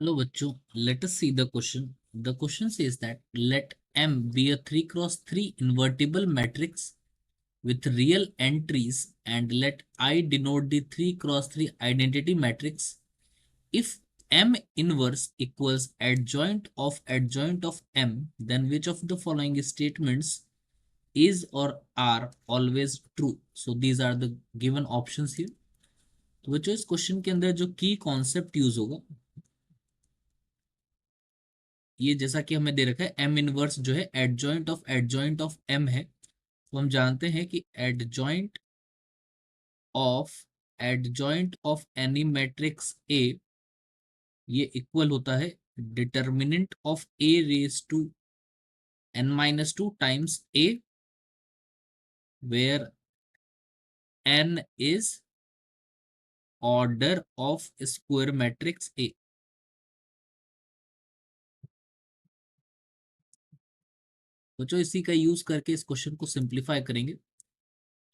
Hello bachcho, let us see the question. The question says that let M be a 3 cross 3 invertible matrix with real entries and let I denote the 3 cross 3 identity matrix. If M inverse equals adjoint of M, then which of the following statements is or are always true? So these are the given options here. तो बच्चों इस question के अंदर जो की concept use होगा, ये जैसा कि हमें दे रखा है एम इनवर्स जो है एडजॉइंट ऑफ एम है, तो हम जानते हैं कि of adjoint of any matrix A, ये इक्वल होता है determinant of A raise to n-2 times A, where n is order of square matrix A. बच्चों इसी का यूज करके इस क्वेश्चन को सिंप्लीफाई करेंगे।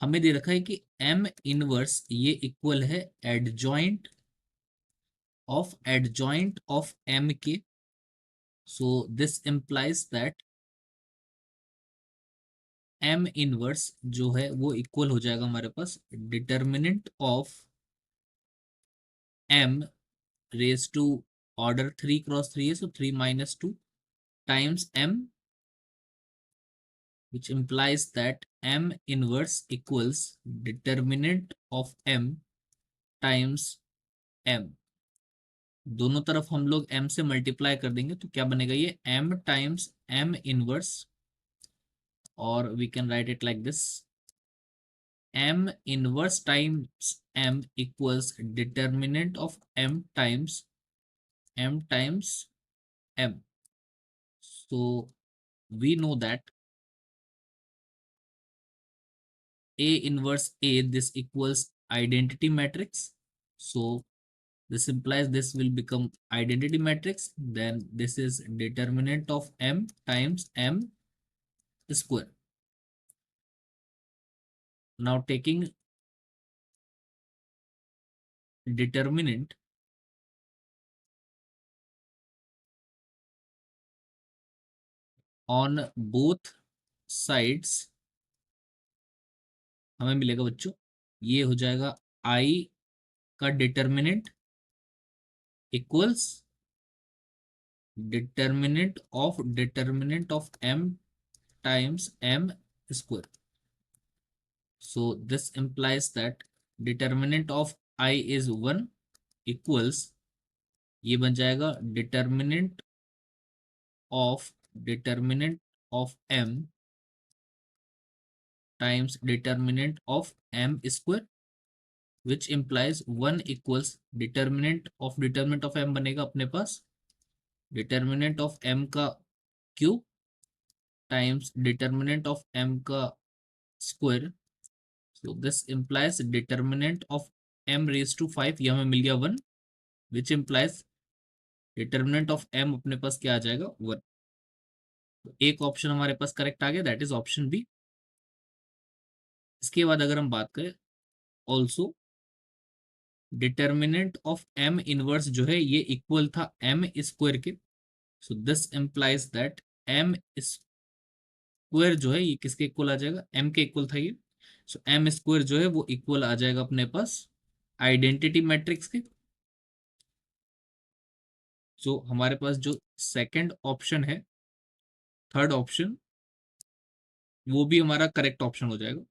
हमें दे रखा है कि एम इनवर्स ये इक्वल है एडजॉइंट ऑफ m के, so this implies that m inverse जो है वो इक्वल हो जाएगा हमारे पास determinant of m raise to order 3 cross 3 है, so 3 - 2 times m, which implies that m inverse equals determinant of m times m। दोनों तरफ हम लोग m से मल्टीप्लाई कर देंगे तो क्या बनेगा, ये m टाइम्स m इनवर्स, और we can write it like this, m inverse times m equals determinant of m times m. So we know that a inverse a, this equals identity matrix, so this implies this will become identity matrix, then this is determinant of m times m square. Now taking determinant on both sides, हमें मिलेगा बच्चों, ये हो जाएगा i का determinant equals determinant of m times m square. So this implies that determinant of i is 1 equals, ये बन जाएगा determinant of m times determinant of m square, which implies 1 equals determinant of m बनेगा अपने पास determinant of m का cube times determinant of m का square. So this implies determinant of m raise to 5, ये हमें मिल गया 1, which implies determinant of m अपने पास क्या आ जाएगा 1। तो एक ऑप्शन हमारे पास करेक्ट आ गया, दैट इज ऑप्शन बी। इसके बाद अगर हम बात करें also determinant of m inverse जो है ये इक्वल था m स्क्वायर के, सो this implies that m square जो है ये किसके इक्वल आ जाएगा, m के इक्वल था ये, सो m स्क्वायर जो है वो इक्वल आ जाएगा अपने पास आइडेंटिटी मैट्रिक्स के। सो हमारे पास जो सेकंड ऑप्शन है, थर्ड ऑप्शन, वो भी हमारा करेक्ट ऑप्शन हो जाएगा।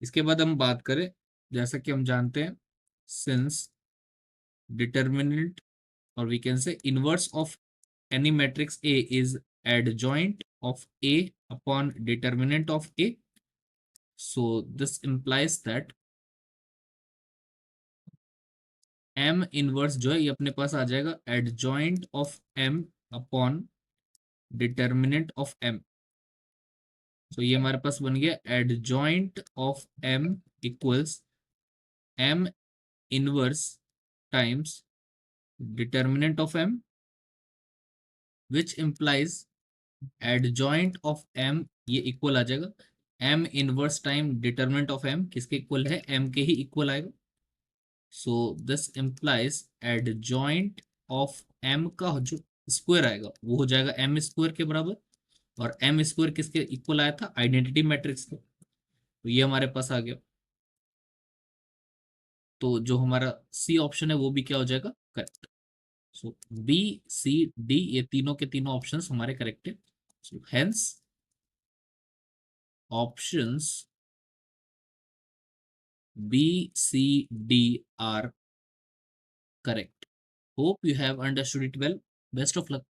इसके बाद हम बात करें, जैसा कि हम जानते हैं सिंस डिटर्मिनेंट और we can say inverse of any matrix A is adjoint of A upon determinant of A. So this implies that M inverse जो है ये अपने पास आ जाएगा adjoint of M upon determinant of M. So ये हमारे पास बन गया adjoint of M equals M inverse times determinant of M, which implies adjoint of m ये इक्वल आ जाएगा m inverse time determinant of m, किसके इक्वल है m के ही इक्वल आएगा। So this implies adjoint of M का जो स्क्वायर आएगा वो हो जाएगा एम स्क्वायर के बराबर, और एम स्क्वायर किसके इक्वल आया था, आइडेंटिटी मैट्रिक्स के। तो ये हमारे पास आ गया। तो जो हमारा सी ऑप्शन है वो भी क्या हो जाएगा, correct. So B, C, D ये तीनों के तीनों ऑप्शंस हमारे करेक्ट है। So hence options B, C, D are correct. Hope you have understood it well. Best of luck.